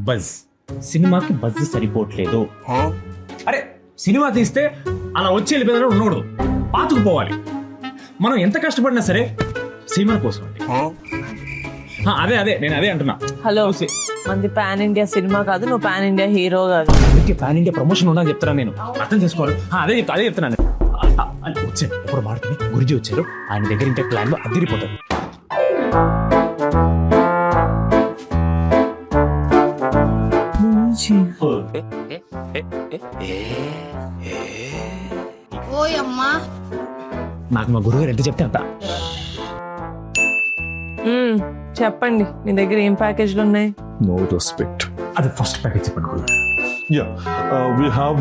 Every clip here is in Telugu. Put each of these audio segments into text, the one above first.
బజ్ సినిమాకి బజ్ సరిపోవట్లేదు. అరే సినిమా తీస్తే అలా వచ్చి వెళ్ళిపోయిన ఉండకూడదు, పాతుకుపోవాలి. మనం ఎంత కష్టపడినా సరే సినిమా కోసం అండి. అదే నేను అదే అంటున్నా. హలో, మంది పాన్ ఇండియా సినిమా కాదు, నువ్వు పాన్ ఇండియా హీరో కాదు. అందుకే పాన్ ఇండియా ప్రమోషన్ ఉందని చెప్తున్నాను నేను, అర్థం చేసుకోవాలి. అదే చెప్తున్నాను. వచ్చాను ఇప్పుడు మాడుతుంది, గురుజీ వచ్చారు, ఆయన దగ్గర ఇంటే ప్లాన్ లో అదిరిపోతారు. నాకు మా గురువు గారు ఎంత చెప్తే అంత. చెప్పండి, మీ దగ్గర ఏం ప్యాకేజ్లు ఉన్నాయి? No respect. అది ఫస్ట్ ప్యాకేజ్ చెప్పండి గురువు. Yeah, we have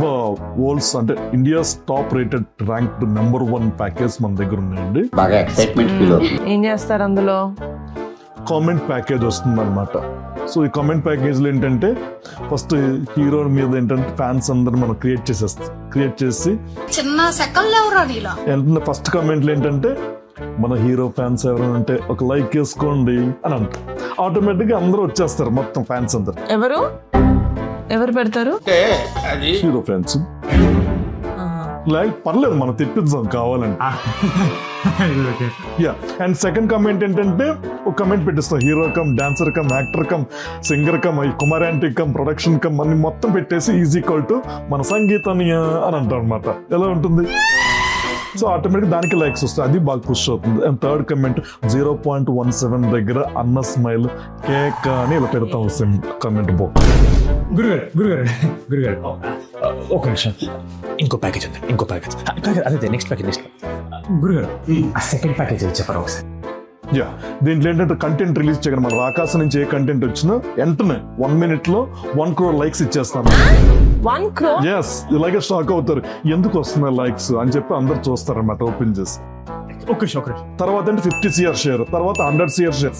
world's అంటే India's top rated ranked number 1 package మన దగ్గర ఉన్నాయండి. బాగా ఎక్సైట్మెంట్ ఫీల్ అవుతుంది. ఏం చేస్తారు అందులో? కామెంట్ ప్యాకేజ్ వస్తుంది అనమాట. సో ఈ కామెంట్ ప్యాకేజ్లో ఏంటంటే ఫస్ట్ హీరో మీద ఏంటంటే ఫ్యాన్స్ అందరు మనం క్రియేట్ చేసి చిన్న సెకండ్లో వెంటనే ఫస్ట్ కామెంట్లు ఏంటంటే మన హీరో ఫ్యాన్స్ ఎవరైనా ఉంటే ఒక లైక్ వేసుకోండి అని అంటారు. ఆటోమేటిక్గా అందరూ వచ్చేస్తారు, మొత్తం ఫ్యాన్స్ అందరు. ఎవరు పెడతారు? Hero fans. లైక్ పర్లేదు, మనం తెప్పిద్దాం కావాలంటే. యా, అండ్ సెకండ్ కామెంట్ ఏంటంటే ఒక కమెంట్ పెట్టిస్తాం, hero cum dancer cum actor cum singer cum కుమారాంటి కమ్ ప్రొడక్షన్ కమ్ అని మొత్తం పెట్టేసి ఈజ్ ఈక్వల్ టు మన సంగీతాన్ని అని అంటాం అనమాట. ఎలా ఉంటుంది? సో ఆటోమేటిక్ దానికి లైక్స్ వస్తాయి, అది బాగా పుష్ అవుతుంది. అండ్ థర్డ్ కమెంట్ 0.17 దగ్గర అన్న స్మైల్ కేక్ అని ఇలా పెడతాం కమెంట్ బుక్. గురుగారు ఒక నిమిషం, ఇంకో ప్యాకేజ్ ఉంది, ఇంకో ప్యాకేజ్. అదే నెక్స్ట్ ప్యాకేజ్. గురుగారు ఆ సెకండ్ ప్యాకేజ్ చెప్పారు ఒకసారి. యా, దీంట్లో ఏంటంటే కంటెంట్ రిలీజ్ చేయగలం. మన రాకాశ నుంచి ఏ కంటెంట్ వచ్చినా వెంటనే 1 minute లో 1 crore లైక్స్ ఇచ్చేస్తాను. 1 crore? ఎస్, ఇలాగే షాక్ అవుతారు, ఎందుకు వస్తున్నాయి లైక్స్ అని చెప్పి అందరు చూస్తారు అన్నమాట ఓపెన్ చేసి. తర్వాత అంటే 50 crore షేర్, తర్వాత 100 crore షేర్.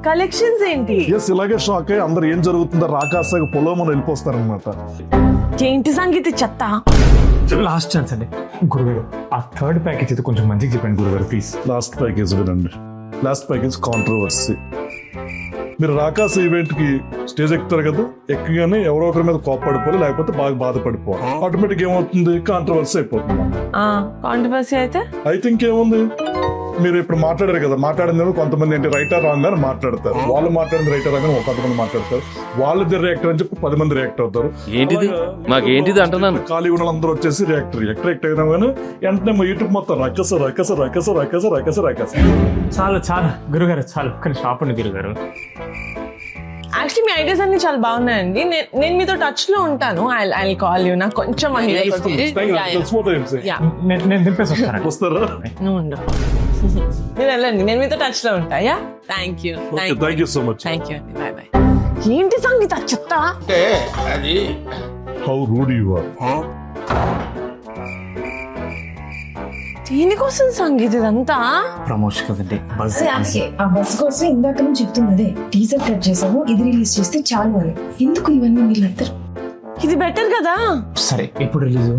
కలెక్షన్స్ ఏంటి? ఎస్, ఇలాగే షాక్ అయ్యి అందరు ఏం జరుగుతుందో రాకాశ పొలం వెళ్ళిపోస్తారు అనమాట. ఏంటి సంగీత చెత్త? లాస్ట్ ఛాన్స్ అండి గురుగారు, ఆ థర్డ్ ప్యాకేజ్ అయితే కొంచెం మంచిగా చెప్పండి గురుగారు ప్లీజ్. లాస్ట్ ప్యాకేజ్ వినండి. Last package controversy. మీరు రాకాశ ఈవెంట్ కి స్టేజ్ ఎక్కుతారు కదా, ఎక్కగానే ఎవరో ఒకరి మీద కోప్పడిపోవాలి, లేకపోతే బాగా బాధపడిపోవాలి. ఆటోమేటిక్ ఏమవుతుంది, కాంట్రవర్సీ అయిపోతుంది. కాంట్రవర్సీ అయితే ఇంకేముంది, మీరు ఇప్పుడు మాట్లాడారు కదా, మాట్లాడింది కొంతమంది ఏంటి రైటర్ రాంగ్ అని మాట్లాడతారు, వాళ్ళు మాట్లాడింది రైటర్ రాంగ్ అని కొంతమంది మాట్లాడతారు, వాళ్ళది రియాక్టర్ అని చెప్పి 10 మంది రియాక్ట్ అవుతారు. ఏంటిది మాకేంటిది అంటున్నాను. ఖాళీ ఉన్న అందరూ వచ్చేసి రియాక్ట్ అయినా కానీ వెంటనే యూట్యూబ్ మొత్తం రకస. చాలా గురుగారు, చాలా కానీ షాప్ అండి గురుగారు. యాక్చువల్లీ మీ ఐడియాస్ అన్ని చాలా బాగున్నాయండి. నేను మీతో టచ్ లో ఉంటాను. I call you. నాకు కొంచెం నేను దింపేసి వస్తారా? నువ్వు ఉండు, మీరు వెళ్ళండి, నేను మీతో టచ్ లో ఉంటా. Yeah, thank you so much. Thank you, bye bye. ఏంటి సంగీత చెత్త? How rude you are. దీనికోసం సంగీత ఇదంతా ప్రమోషన్ కదండి. ఆ బస్ కోసం ఇందాక నుంచి చెప్తున్నదే, టీజర్ కట్ చేసాము, ఇది రిలీజ్ చేస్తే చాలు అని. ఎందుకు ఇవన్నీ వీళ్ళందరూ? ఇది బెటర్ కదా. సరే ఎప్పుడు రిలీజ్?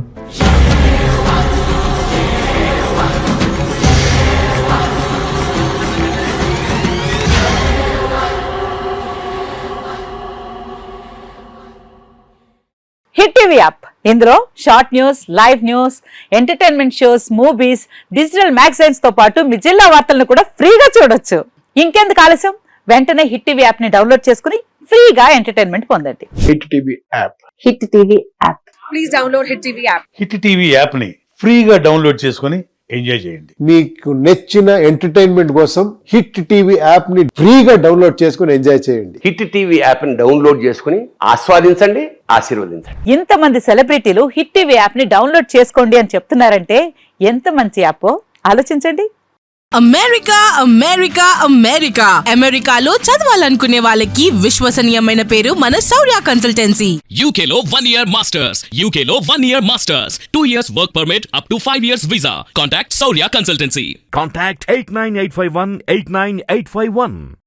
హిట్ టీవీ యాప్, ఇందులో short news, live news, entertainment shows, movies, digital magazines తో పాటు మీ జిల్లా వార్తలను కూడా ఫ్రీగా చూడొచ్చు. ఇంకెందుకు ఆలస్యం, వెంటనే హిట్ టీవీ యాప్ ని డౌన్లోడ్ చేసుకుని ఫ్రీగా ఎంటర్టైన్మెంట్ పొందండి. Hit TV app. Hit TV app. Please download hit TV app. Hit TV app ని ఫ్రీగా డౌన్లోడ్ చేసుకుని ఎంజాయ్ చేయండి. మీకు నచ్చిన ఎంటర్టైన్మెంట్ కోసం హిట్ టీవీ యాప్ ని ఫ్రీగా డౌన్లోడ్ చేసుకుని ఎంజాయ్ చేయండి. హిట్ టీవీ యాప్ ని డౌన్లోడ్ చేసుకుని ఆస్వాదించండి, ఆశీర్వదించండి. ఇంతమంది సెలబ్రిటీలు హిట్ టీవీ యాప్ ని డౌన్లోడ్ చేసుకోండి అని చెప్తున్నారంటే ఎంత మంచి యాప్ ఆలోచించండి. అమెరికా అమెరికా అమెరికా అమెరికాలో చదవాలనుకునే వాళ్ళకి విశ్వసనీయమైన పేరు మన శౌర్య కన్సల్టెన్సీ. UK లో 1 year masters, UK లో 1 year masters, 2 years work permit up to 5 years visa. Contact Saurya Consultancy. Contact 89851 89851.